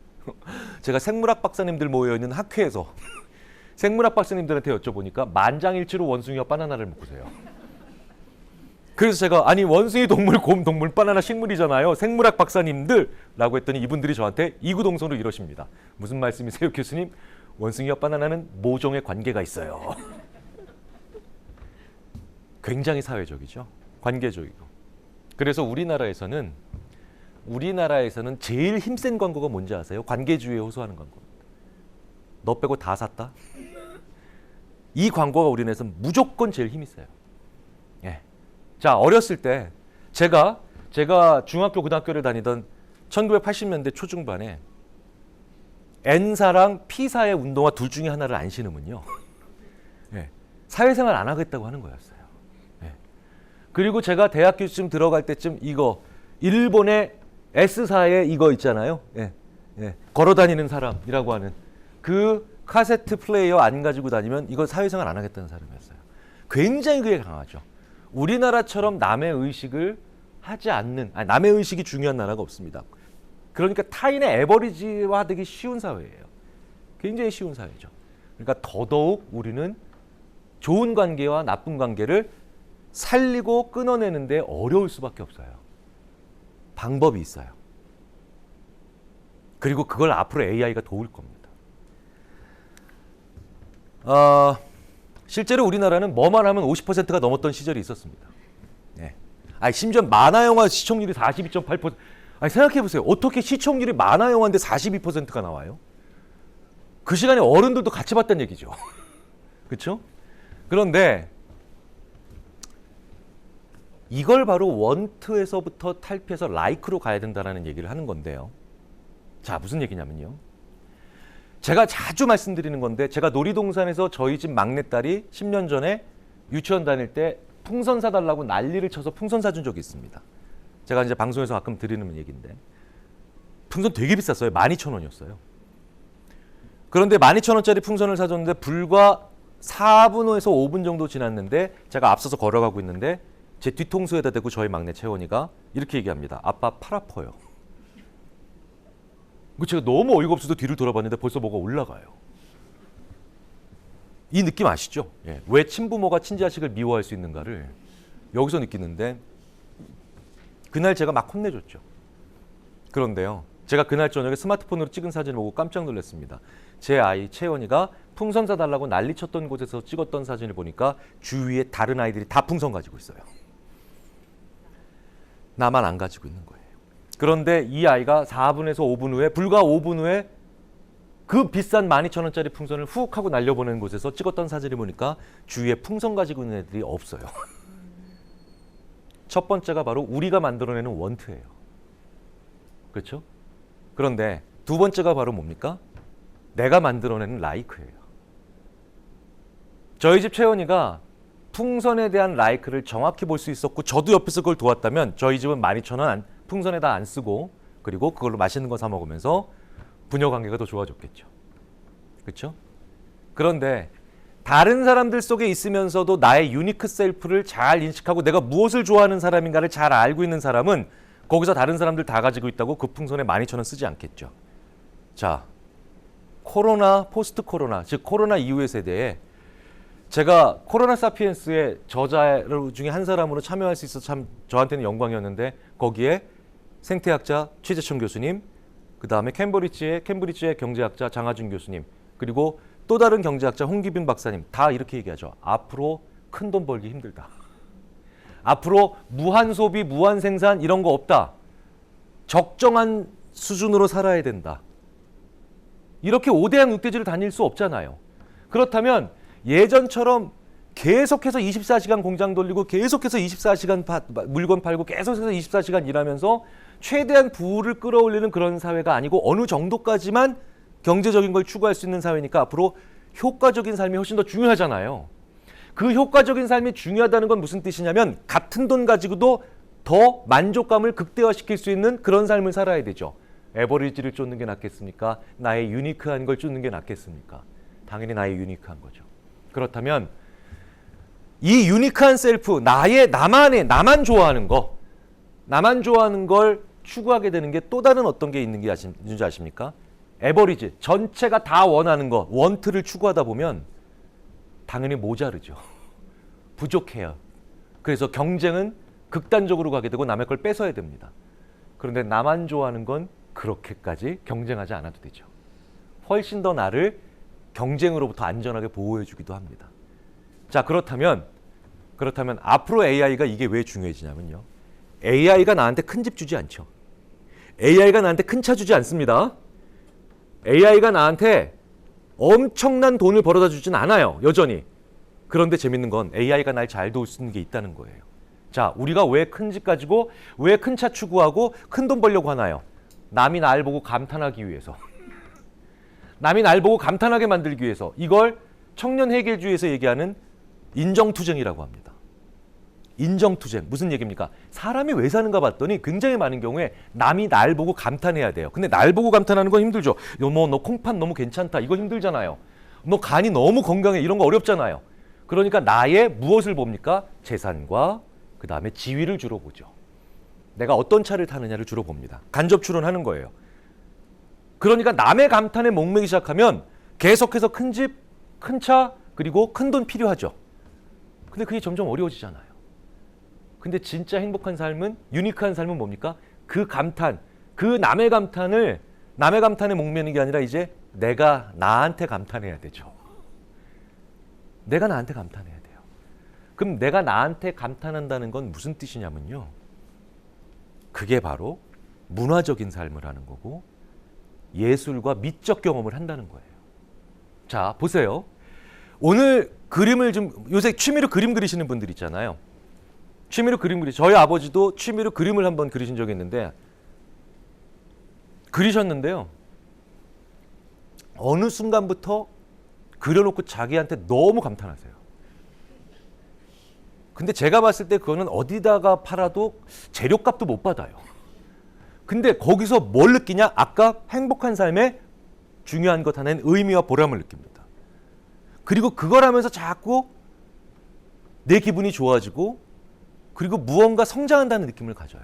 제가 생물학 박사님들 모여있는 학회에서 생물학 박사님들한테 여쭤보니까 만장일치로 원숭이와 바나나를 먹으세요. 그래서 제가 아니 원숭이 동물, 곰 동물, 바나나 식물이잖아요. 생물학 박사님들 라고 했더니 이분들이 저한테 이구동성으로 이러십니다. 무슨 말씀이세요 교수님? 원숭이와 바나나는 모종의 관계가 있어요. 굉장히 사회적이죠. 관계적이고. 그래서 우리나라에서는 제일 힘센 광고가 뭔지 아세요? 관계주의에 호소하는 광고입니다. 너 빼고 다 샀다? 이 광고가 우리나라에서 무조건 제일 힘이 세요. 예. 자, 어렸을 때 제가 중학교 고등학교를 다니던 1980년대 초중반에 N사랑 P사의 운동화 둘 중에 하나를 안 신으면요. 예. 사회생활 안 하겠다고 하는 거였어요. 예. 그리고 제가 대학교쯤 들어갈 때쯤 이거 일본의 S사의 이거 있잖아요. 예. 예. 걸어다니는 사람이라고 하는 그 카세트 플레이어 안 가지고 다니면 이거 사회생활 안 하겠다는 사람이었어요. 굉장히 그게 강하죠. 우리나라처럼 남의 의식을 하지 않는, 남의 의식이 중요한 나라가 없습니다. 그러니까 타인의 에버리지화되기 쉬운 사회예요. 굉장히 쉬운 사회죠. 그러니까 더더욱 우리는 좋은 관계와 나쁜 관계를 살리고 끊어내는데 어려울 수밖에 없어요. 방법이 있어요. 그리고 그걸 앞으로 AI가 도울 겁니다. 실제로 우리나라는 뭐만 하면 50%가 넘었던 시절이 있었습니다. 네. 심지어 만화영화 시청률이 42.8%. 생각해보세요. 어떻게 시청률이 만화영화인데 42%가 나와요? 그 시간에 어른들도 같이 봤다는 얘기죠. 그렇죠? 그런데 이걸 바로 원트에서부터 탈피해서 라이크로 가야 된다는 얘기를 하는 건데요. 자, 무슨 얘기냐면요. 제가 자주 말씀드리는 건데 제가 놀이동산에서 저희 집 막내딸이 10년 전에 유치원 다닐 때 풍선 사달라고 난리를 쳐서 풍선 사준 적이 있습니다. 제가 이제 방송에서 가끔 드리는 얘기인데 풍선 되게 비쌌어요. 12,000원이었어요. 그런데 12,000원짜리 풍선을 사줬는데 불과 4분에서 5분 정도 지났는데 제가 앞서서 걸어가고 있는데 제 뒤통수에다 대고 저희 막내 채원이가 이렇게 얘기합니다. 아빠 팔 아파요. 제가 너무 어이가 없어서 뒤를 돌아봤는데 벌써 뭐가 올라가요. 이 느낌 아시죠? 예. 왜 친부모가 친자식을 미워할 수 있는가를 여기서 느끼는데 그날 제가 막 혼내줬죠. 그런데요. 제가 그날 저녁에 스마트폰으로 찍은 사진을 보고 깜짝 놀랐습니다. 제 아이 채원이가 풍선 사달라고 난리쳤던 곳에서 찍었던 사진을 보니까 주위에 다른 아이들이 다 풍선 가지고 있어요. 나만 안 가지고 있는 거예요. 그런데 이 아이가 4분에서 5분 후에, 불과 5분 후에 그 비싼 12,000원짜리 풍선을 훅 하고 날려보내는 곳에서 찍었던 사진을 보니까 주위에 풍선 가지고 있는 애들이 없어요. 첫 번째가 바로 우리가 만들어내는 원트예요. 그렇죠? 그런데 두 번째가 바로 뭡니까? 내가 만들어내는 라이크예요. 저희 집 채원이가 풍선에 대한 라이크를 정확히 볼 수 있었고 저도 옆에서 그걸 도왔다면 저희 집은 12,000원 풍선에다 안 쓰고 그리고 그걸로 맛있는 거 사 먹으면서 부녀 관계가 더 좋아졌겠죠. 그렇죠? 그런데 다른 사람들 속에 있으면서도 나의 유니크 셀프를 잘 인식하고 내가 무엇을 좋아하는 사람인가를 잘 알고 있는 사람은 거기서 다른 사람들 다 가지고 있다고 그 풍선에 12,000원 쓰지 않겠죠. 자, 코로나, 포스트 코로나, 즉 코로나 이후의 세대에 제가 코로나 사피엔스의 저자 중에 한 사람으로 참여할 수 있어서 참 저한테는 영광이었는데 거기에 생태학자 최재천 교수님, 그 다음에 캠브리지의 경제학자 장하준 교수님, 그리고 또 다른 경제학자 홍기빈 박사님 다 이렇게 얘기하죠. 앞으로 큰 돈 벌기 힘들다. 앞으로 무한 소비, 무한 생산 이런 거 없다. 적정한 수준으로 살아야 된다. 이렇게 오대양 육대지를 다닐 수 없잖아요. 그렇다면 예전처럼 계속해서 24시간 공장 돌리고 계속해서 24시간 물건 팔고 계속해서 24시간 일하면서 최대한 부를 끌어올리는 그런 사회가 아니고 어느 정도까지만 경제적인 걸 추구할 수 있는 사회니까 앞으로 효과적인 삶이 훨씬 더 중요하잖아요. 그 효과적인 삶이 중요하다는 건 무슨 뜻이냐면 같은 돈 가지고도 더 만족감을 극대화시킬 수 있는 그런 삶을 살아야 되죠. 에버리지를 쫓는 게 낫겠습니까? 나의 유니크한 걸 쫓는 게 낫겠습니까? 당연히 나의 유니크한 거죠. 그렇다면 이 유니크한 셀프, 나만 좋아하는 걸 추구하게 되는 게 또 다른 어떤 게 있는 게 있는지 아십니까? 에버리지, 전체가 다 원하는 거, 원트를 추구하다 보면 당연히 모자르죠. 부족해요. 그래서 경쟁은 극단적으로 가게 되고 남의 걸 뺏어야 됩니다. 그런데 나만 좋아하는 건 그렇게까지 경쟁하지 않아도 되죠. 훨씬 더 나를 경쟁으로부터 안전하게 보호해 주기도 합니다. 자, 그렇다면 앞으로 AI가 이게 왜 중요해지냐면요. AI가 나한테 큰 집 주지 않죠. AI가 나한테 큰 차 주지 않습니다. AI가 나한테 엄청난 돈을 벌어다 주진 않아요. 여전히. 그런데 재밌는 건 AI가 날 잘 도울 수 있는 게 있다는 거예요. 자, 우리가 왜 큰 집 가지고 왜 큰 차 추구하고 큰 돈 벌려고 하나요? 남이 날 보고 감탄하기 위해서. 남이 날 보고 감탄하게 만들기 위해서. 이걸 청년 해결주의에서 얘기하는 인정투쟁이라고 합니다. 인정투쟁. 무슨 얘기입니까? 사람이 왜 사는가 봤더니 굉장히 많은 경우에 남이 날 보고 감탄해야 돼요. 근데 날 보고 감탄하는 건 힘들죠. 너 콩팥 너무 괜찮다. 이거 힘들잖아요. 너 간이 너무 건강해. 이런 거 어렵잖아요. 그러니까 나의 무엇을 봅니까? 재산과 그 다음에 지위를 주로 보죠. 내가 어떤 차를 타느냐를 주로 봅니다. 간접 추론하는 거예요. 그러니까 남의 감탄에 목매기 시작하면 계속해서 큰 집, 큰 차, 그리고 큰 돈 필요하죠. 근데 그게 점점 어려워지잖아요. 근데 진짜 행복한 삶은, 유니크한 삶은 뭡니까? 그 감탄, 그 남의 감탄에 목매는 게 아니라 이제 내가 나한테 감탄해야 되죠. 내가 나한테 감탄해야 돼요. 그럼 내가 나한테 감탄한다는 건 무슨 뜻이냐면요. 그게 바로 문화적인 삶을 하는 거고 예술과 미적 경험을 한다는 거예요. 자, 보세요. 오늘 그림을 요새 취미로 그림 그리시는 분들 있잖아요. 저희 아버지도 취미로 그림을 한번 그리신 적이 있는데 그리셨는데요. 어느 순간부터 그려놓고 자기한테 너무 감탄하세요. 근데 제가 봤을 때 그거는 어디다가 팔아도 재료값도 못 받아요. 근데 거기서 뭘 느끼냐? 아까 행복한 삶의 중요한 것 하나는 의미와 보람을 느낍니다. 그리고 그걸 하면서 자꾸 내 기분이 좋아지고 그리고 무언가 성장한다는 느낌을 가져요.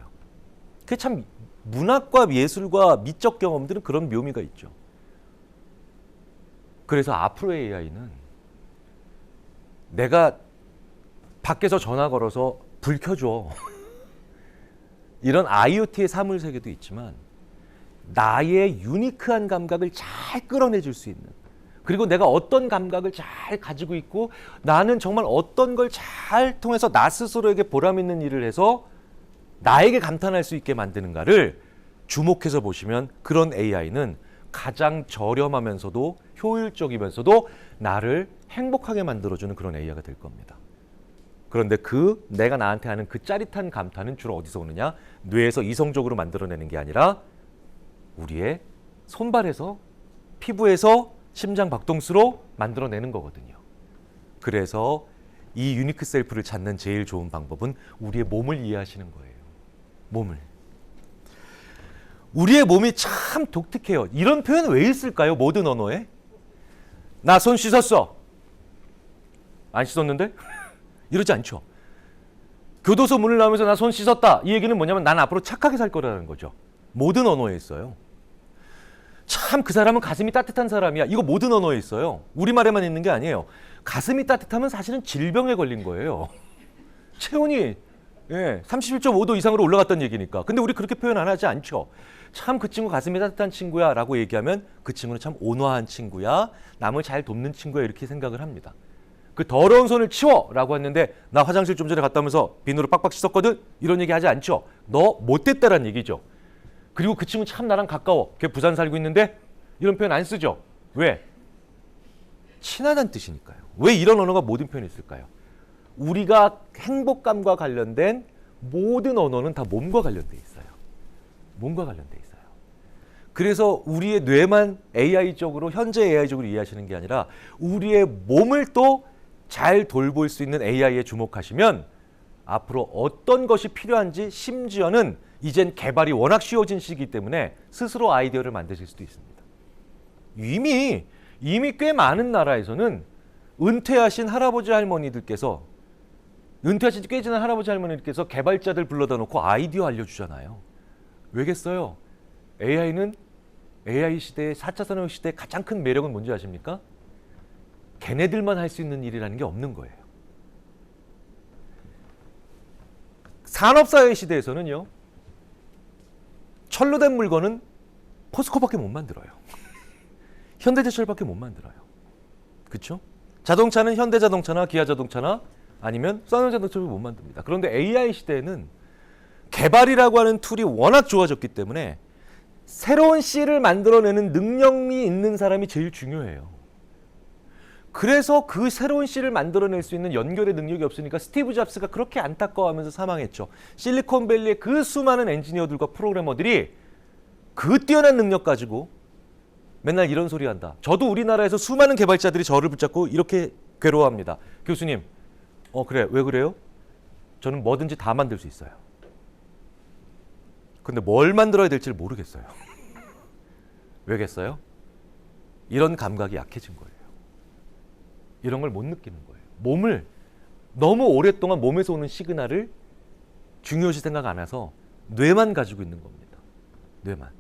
그게 참 문학과 예술과 미적 경험들은 그런 묘미가 있죠. 그래서 앞으로의 AI는 내가 밖에서 전화 걸어서 불 켜줘. 이런 IoT의 사물 세계도 있지만 나의 유니크한 감각을 잘 끌어내줄 수 있는, 그리고 내가 어떤 감각을 잘 가지고 있고 나는 정말 어떤 걸 잘 통해서 나 스스로에게 보람 있는 일을 해서 나에게 감탄할 수 있게 만드는가를 주목해서 보시면 그런 AI는 가장 저렴하면서도 효율적이면서도 나를 행복하게 만들어주는 그런 AI가 될 겁니다. 그런데 내가 나한테 하는 그 짜릿한 감탄은 주로 어디서 오느냐? 뇌에서 이성적으로 만들어내는 게 아니라 우리의 손발에서, 피부에서, 심장 박동수로 만들어내는 거거든요. 그래서 이 유니크 셀프를 찾는 제일 좋은 방법은 우리의 몸을 이해하시는 거예요. 몸을. 우리의 몸이 참 독특해요. 이런 표현 왜 있을까요? 모든 언어에. 나 손 씻었어. 안 씻었는데? 이러지 않죠. 교도소 문을 나오면서 나 손 씻었다. 이 얘기는 뭐냐면 난 앞으로 착하게 살 거라는 거죠. 모든 언어에 있어요. 참 그 사람은 가슴이 따뜻한 사람이야. 이거 모든 언어에 있어요. 우리말에만 있는 게 아니에요. 가슴이 따뜻하면 사실은 질병에 걸린 거예요. 체온이 31.5도 이상으로 올라갔다는 얘기니까. 근데 우리 그렇게 표현 안 하지 않죠. 참 그 친구 가슴이 따뜻한 친구야 라고 얘기하면 그 친구는 참 온화한 친구야, 남을 잘 돕는 친구야, 이렇게 생각을 합니다. 그 더러운 손을 치워 라고 했는데 나 화장실 좀 전에 갔다 오면서 비누로 빡빡 씻었거든, 이런 얘기 하지 않죠. 너 못됐다란 얘기죠. 그리고 그 친구 참 나랑 가까워, 걔 부산 살고 있는데, 이런 표현 안 쓰죠. 왜? 친하다는 뜻이니까요. 왜 이런 언어가 모든 표현이 있을까요? 우리가 행복감과 관련된 모든 언어는 다 몸과 관련돼 있어요. 몸과 관련돼 있어요. 그래서 우리의 뇌만 AI적으로, 현재 AI적으로 이해하시는 게 아니라 우리의 몸을 또 잘 돌볼 수 있는 AI에 주목하시면 앞으로 어떤 것이 필요한지, 심지어는 이젠 개발이 워낙 쉬워진 시기이기 때문에 스스로 아이디어를 만드실 수도 있습니다. 이미 꽤 많은 나라에서는 은퇴하신 할아버지 할머니들께서, 은퇴하신 꽤 지난 할아버지 할머니들께서 개발자들 불러다 놓고 아이디어 알려주잖아요. 왜겠어요? AI는 AI 시대의 4차 산업 시대의 가장 큰 매력은 뭔지 아십니까? 걔네들만 할 수 있는 일이라는 게 없는 거예요. 산업사회 시대에서는요, 철로 된 물건은 포스코밖에 못 만들어요. 현대제철밖에 못 만들어요. 그렇죠? 자동차는 현대자동차나 기아자동차나 아니면 쌍용자동차를 못 만듭니다. 그런데 AI 시대에는 개발이라고 하는 툴이 워낙 좋아졌기 때문에 새로운 C를 만들어내는 능력이 있는 사람이 제일 중요해요. 그래서 그 새로운 C를 만들어낼 수 있는 연결의 능력이 없으니까 스티브 잡스가 그렇게 안타까워하면서 사망했죠. 실리콘밸리의 그 수많은 엔지니어들과 프로그래머들이 그 뛰어난 능력 가지고 맨날 이런 소리 한다. 저도 우리나라에서 수많은 개발자들이 저를 붙잡고 이렇게 괴로워합니다. 교수님, 그래, 왜 그래요? 저는 뭐든지 다 만들 수 있어요. 근데 뭘 만들어야 될지를 모르겠어요. 왜겠어요? 이런 감각이 약해진 거예요. 이런 걸 못 느끼는 거예요. 몸을 너무 오랫동안 몸에서 오는 시그널을 중요시 생각 안 해서 뇌만 가지고 있는 겁니다. 뇌만.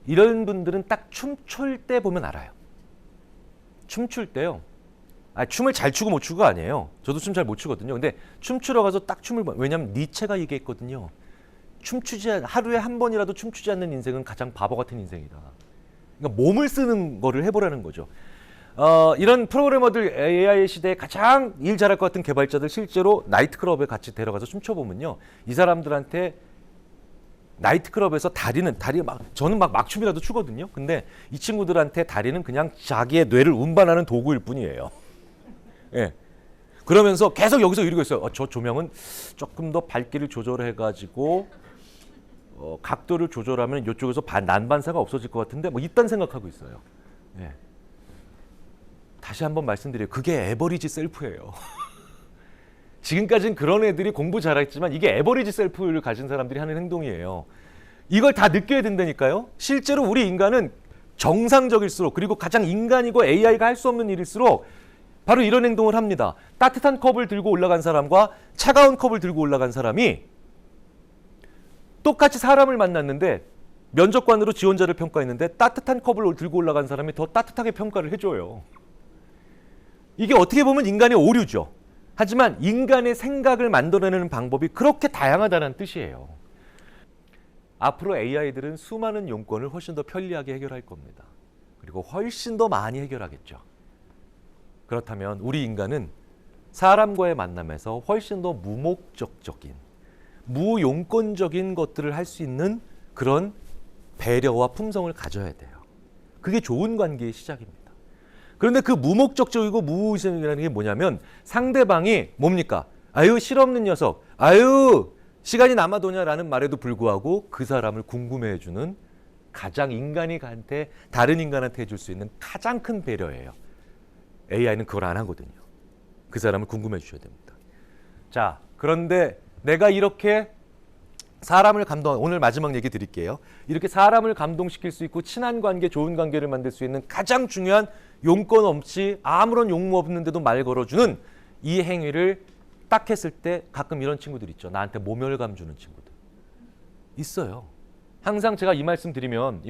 이런 분들은 딱 춤출 때 보면 알아요. 춤출 때요. 춤을 잘 추고 못 추고가 아니에요. 저도 춤 잘 못 추거든요. 근데 춤추러 가서 딱 춤을 왜냐면 니체가 얘기했거든요. 하루에 한 번이라도 춤추지 않는 인생은 가장 바보 같은 인생이다. 그러니까 몸을 쓰는 거를 해보라는 거죠. 이런 프로그래머들, AI 시대에 가장 일 잘할 것 같은 개발자들 실제로 나이트클럽에 같이 데려가서 춤춰보면요, 이 사람들한테 나이트클럽에서 저는 막 춤이라도 추거든요. 근데 이 친구들한테 다리는 그냥 자기의 뇌를 운반하는 도구일 뿐이에요. 예. 그러면서 계속 여기서 이러고 있어요. 저 조명은 조금 더 밝기를 조절해가지고 각도를 조절하면 이쪽에서 난반사가 없어질 것 같은데 뭐 이딴 생각하고 있어요. 예. 다시 한번 말씀드려요. 그게 에버리지 셀프예요. 지금까지는 그런 애들이 공부 잘했지만 이게 에버리지 셀프를 가진 사람들이 하는 행동이에요. 이걸 다 느껴야 된다니까요. 실제로 우리 인간은 정상적일수록, 그리고 가장 인간이고 AI가 할 수 없는 일일수록 바로 이런 행동을 합니다. 따뜻한 컵을 들고 올라간 사람과 차가운 컵을 들고 올라간 사람이 똑같이 사람을 만났는데 면접관으로 지원자를 평가했는데 따뜻한 컵을 들고 올라간 사람이 더 따뜻하게 평가를 해줘요. 이게 어떻게 보면 인간의 오류죠. 하지만 인간의 생각을 만들어내는 방법이 그렇게 다양하다는 뜻이에요. 앞으로 AI들은 수많은 용건을 훨씬 더 편리하게 해결할 겁니다. 그리고 훨씬 더 많이 해결하겠죠. 그렇다면 우리 인간은 사람과의 만남에서 훨씬 더 무목적적인, 무용건적인 것들을 할 수 있는 그런 배려와 품성을 가져야 돼요. 그게 좋은 관계의 시작입니다. 그런데 그 무목적적이고 무의식이라는 게 뭐냐면 상대방이 뭡니까? 아유 실없는 녀석, 아유 시간이 남아도냐라는 말에도 불구하고 그 사람을 궁금해해주는 가장 인간이한테 다른 인간한테 해줄 수 있는 가장 큰 배려예요. AI는 그걸 안 하거든요. 그 사람을 궁금해 주셔야 됩니다. 자, 그런데 내가 이렇게 사람을 오늘 마지막 얘기 드릴게요. 이렇게 사람을 감동시킬 수 있고 친한 관계, 좋은 관계를 만들 수 있는 가장 중요한 용건 없이 아무런 용무 없는데도 말 걸어주는 이 행위를 딱 했을 때 가끔 이런 친구들 있죠. 나한테 모멸감 주는 친구들. 있어요. 항상 제가 이 말씀 드리면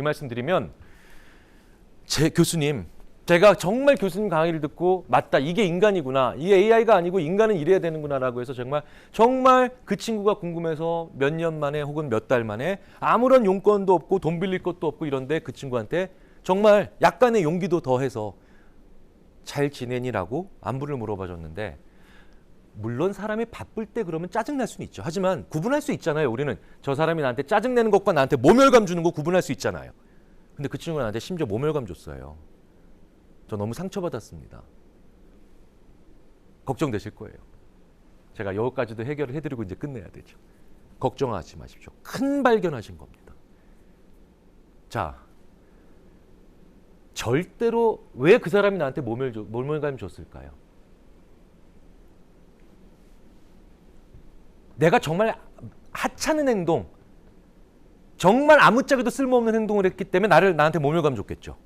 제 교수님, 제가 정말 교수님 강의를 듣고 맞다, 이게 인간이구나, 이게 AI가 아니고 인간은 이래야 되는구나라고 해서 정말 그 친구가 궁금해서 몇 년 만에 혹은 몇 달 만에 아무런 용건도 없고 돈 빌릴 것도 없고 이런데 그 친구한테 정말 약간의 용기도 더해서 잘 지내니라고 안부를 물어봐 줬는데, 물론 사람이 바쁠 때 그러면 짜증날 수는 있죠. 하지만 구분할 수 있잖아요. 우리는 저 사람이 나한테 짜증내는 것과 나한테 모멸감 주는 거 구분할 수 있잖아요. 근데 그 친구가 나한테 심지어 모멸감 줬어요. 저 너무 상처받았습니다. 걱정되실 거예요. 제가 여기까지도 해결을 해드리고 이제 끝내야 되죠. 걱정하지 마십시오. 큰 발견하신 겁니다. 자, 절대로 왜 그 사람이 나한테 모멸감 줬을까요? 내가 정말 하찮은 행동, 정말 아무짝에도 쓸모없는 행동을 했기 때문에 나한테 모멸감 줬겠죠.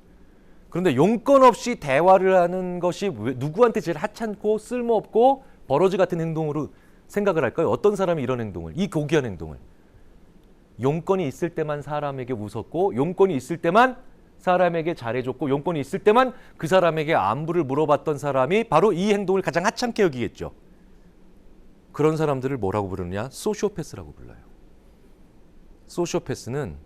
그런데 용건 없이 대화를 하는 것이 누구한테 제일 하찮고 쓸모없고 버러지 같은 행동으로 생각을 할까요? 어떤 사람이 이런 행동을, 이 고귀한 행동을. 용건이 있을 때만 사람에게 웃었고, 용건이 있을 때만 사람에게 잘해줬고, 용건이 있을 때만 그 사람에게 안부를 물어봤던 사람이 바로 이 행동을 가장 하찮게 여기겠죠. 그런 사람들을 뭐라고 부르느냐? 소시오패스라고 불러요. 소시오패스는요,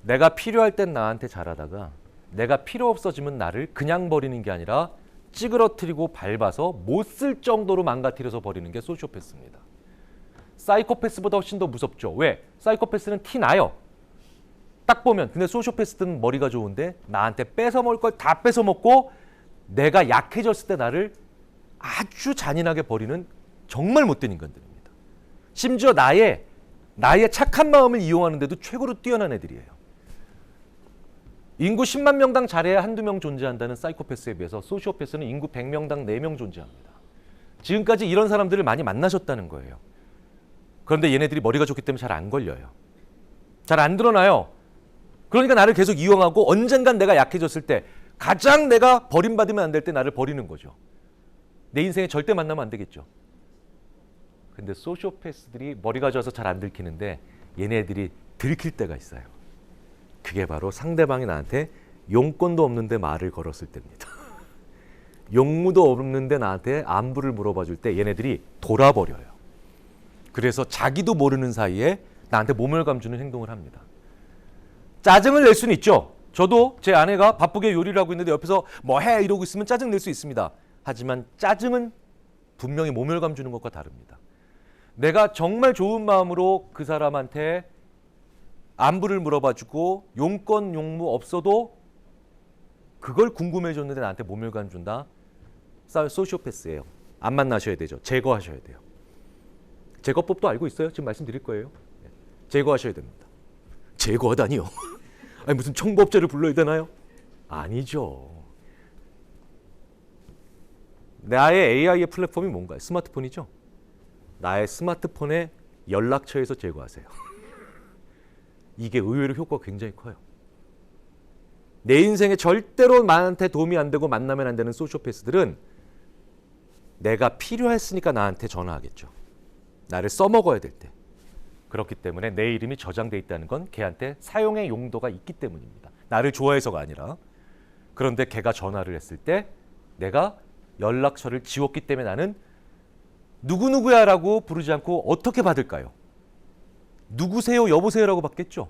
내가 필요할 땐 나한테 잘하다가 내가 필요 없어지면 나를 그냥 버리는 게 아니라 찌그러뜨리고 밟아서 못 쓸 정도로 망가뜨려서 버리는 게 소시오패스입니다. 사이코패스보다 훨씬 더 무섭죠. 왜? 사이코패스는 티 나요. 딱 보면. 근데 소시오패스는 머리가 좋은데 나한테 뺏어먹을 걸 다 뺏어먹고 내가 약해졌을 때 나를 아주 잔인하게 버리는 정말 못된 인간들입니다. 심지어 나의 착한 마음을 이용하는데도 최고로 뛰어난 애들이에요. 인구 10만 명당 잘해야 한두 명 존재한다는 사이코패스에 비해서 소시오패스는 인구 100명당 4명 존재합니다. 지금까지 이런 사람들을 많이 만나셨다는 거예요. 그런데 얘네들이 머리가 좋기 때문에 잘 안 걸려요. 잘 안 드러나요. 그러니까 나를 계속 이용하고 언젠간 내가 약해졌을 때 가장 내가 버림받으면 안 될 때 나를 버리는 거죠. 내 인생에 절대 만나면 안 되겠죠. 근데 소시오패스들이 머리가 좋아서 잘 안 들키는데 얘네들이 들킬 때가 있어요. 그게 바로 상대방이 나한테 용건도 없는데 말을 걸었을 때입니다. 용무도 없는데 나한테 안부를 물어봐 줄 때 얘네들이 돌아버려요. 그래서 자기도 모르는 사이에 나한테 모멸감 주는 행동을 합니다. 짜증을 낼 수는 있죠. 저도 제 아내가 바쁘게 요리를 하고 있는데 옆에서 뭐 해 이러고 있으면 짜증 낼 수 있습니다. 하지만 짜증은 분명히 모멸감 주는 것과 다릅니다. 내가 정말 좋은 마음으로 그 사람한테 안부를 물어봐주고 용건 용무 없어도 그걸 궁금해줬는데 나한테 모멸감 준다. 소시오패스예요. 안 만나셔야 되죠. 제거하셔야 돼요. 제거법도 알고 있어요. 지금 말씀드릴 거예요. 제거하셔야 됩니다. 제거하다니요. 아니 무슨 청부업자를 불러야 되나요? 아니죠. 나의 AI의 플랫폼이 뭔가요? 스마트폰이죠. 나의 스마트폰의 연락처에서 제거하세요. 이게 의외로 효과가 굉장히 커요. 내 인생에 절대로 나한테 도움이 안 되고 만나면 안 되는 소시오패스들은 내가 필요했으니까 나한테 전화하겠죠. 나를 써먹어야 될 때. 그렇기 때문에 내 이름이 저장돼 있다는 건 걔한테 사용의 용도가 있기 때문입니다. 나를 좋아해서가 아니라. 그런데 걔가 전화를 했을 때 내가 연락처를 지웠기 때문에 나는 누구누구야라고 부르지 않고 어떻게 받을까요? 누구세요, 여보세요라고 받겠죠.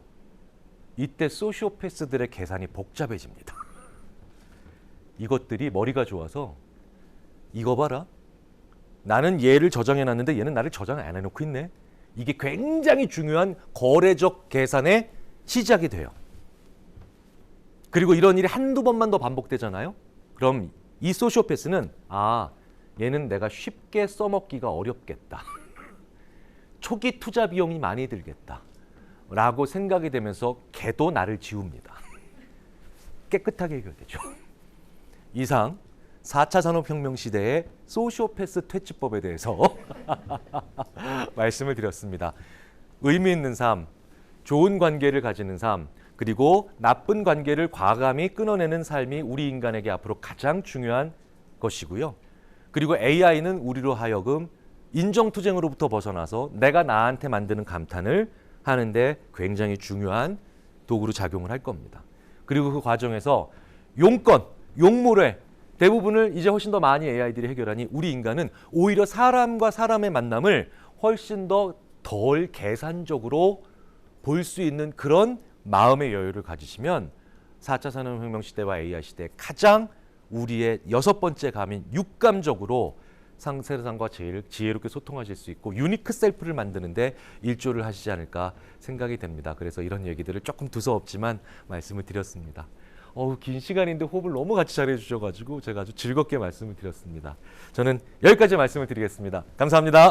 이때 소시오패스들의 계산이 복잡해집니다. 이것들이 머리가 좋아서 이거 봐라. 나는 얘를 저장해놨는데 얘는 나를 저장 안 해놓고 있네. 이게 굉장히 중요한 거래적 계산의 시작이 돼요. 그리고 이런 일이 한두 번만 더 반복되잖아요. 그럼 이 소시오패스는 얘는 내가 쉽게 써먹기가 어렵겠다. 초기 투자 비용이 많이 들겠다. 라고 생각이 되면서 걔도 나를 지웁니다. 깨끗하게 해결되죠. 이상 4차 산업혁명 시대의 소시오패스 퇴치법에 대해서 말씀을 드렸습니다. 의미 있는 삶, 좋은 관계를 가지는 삶, 그리고 나쁜 관계를 과감히 끊어내는 삶이 우리 인간에게 앞으로 가장 중요한 것이고요. 그리고 AI는 우리로 하여금 인정투쟁으로부터 벗어나서 내가 나한테 만드는 감탄을 하는데 굉장히 중요한 도구로 작용을 할 겁니다. 그리고 그 과정에서 용건, 용모래 대부분을 이제 훨씬 더 많이 AI들이 해결하니 우리 인간은 오히려 사람과 사람의 만남을 훨씬 더 덜 계산적으로 볼 수 있는 그런 마음의 여유를 가지시면 4차 산업혁명 시대와 AI 시대에 가장 우리의 6번째 감인 육감적으로 상세상과 제일 지혜롭게 소통하실 수 있고 유니크 셀프를 만드는데 일조를 하시지 않을까 생각이 됩니다. 그래서 이런 얘기들을 조금 두서없지만 말씀을 드렸습니다. 긴 시간인데 호흡을 너무 같이 잘해 주셔가지고 제가 아주 즐겁게 말씀을 드렸습니다. 저는 여기까지 말씀을 드리겠습니다. 감사합니다.